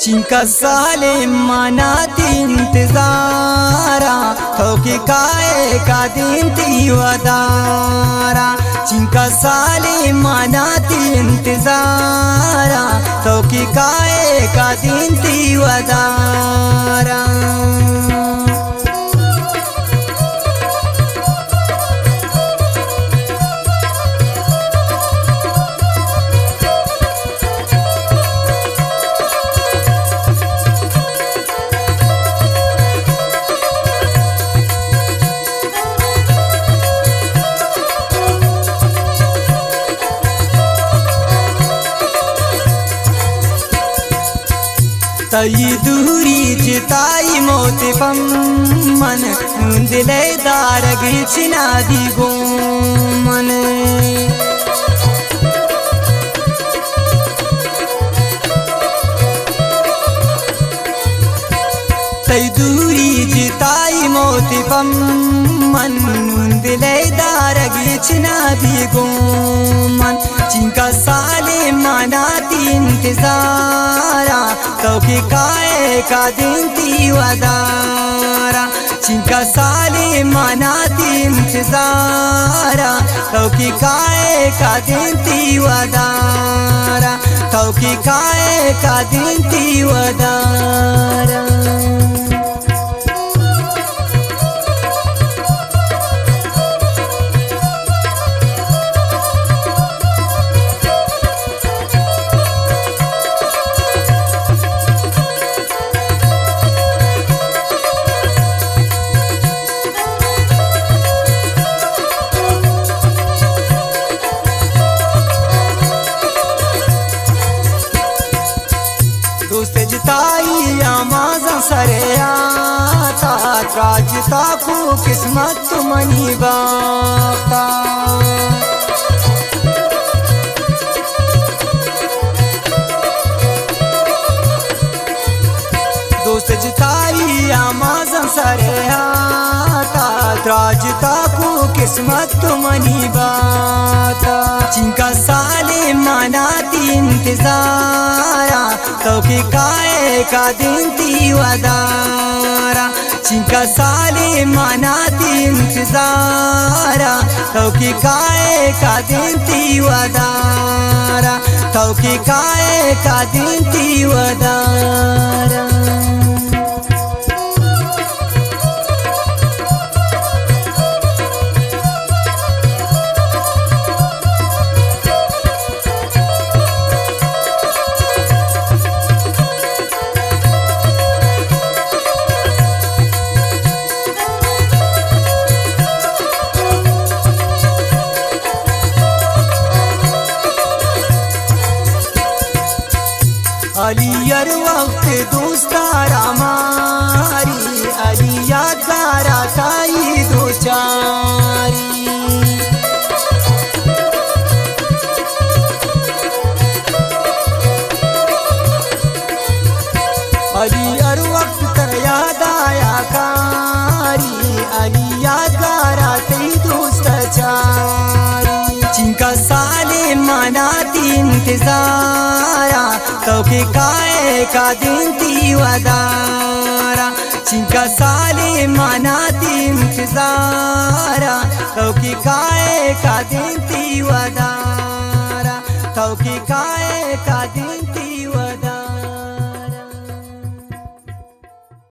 चिंका साले मनाती इंतजारा थोके काए का दिन तीवदारा चिंका साले मनाती इंतजारा थोके काए का दिन तीवदारा तई दूरी जिताई मोते पम मन दिले दारग छिना दिगो मन तई दूरी जिताई मोते पम मन दिले दारग छिना दिगो मन चिंका साले मनाती इंतजारा तोके काए का दिन तीवदारा चिंका साले मनाती इंतजारा तोके काए का दिन तीवदारा तोके काए का दिन तीवदारा दोस्त जिताई आमाज़ा सरे आता राजता को किस्मत मनी बाता दोस्त जिताई आमाज़ा सरे आता राजता को किस्मत मनी बाता चिंका साले मनाती इंतजारा तोके काए का दिन तीवदारा चिंका साले मनाती इंतजारा तोके काए का दिन तीवदारा तोके काए का दिन तीवदारा अलियर वक्त दोस्तारा मारी अली यादारा ताई दो चारी अलियर वक्त तर याद आया कारी अली यादारा ताई दोस्त चारी चिंका साले मनाती इंतजारा तोके काए का दिन तीवदारा चिंका साले मनाती इंतजारा तोके काए का दिन तीवदारा तोके काए का दिन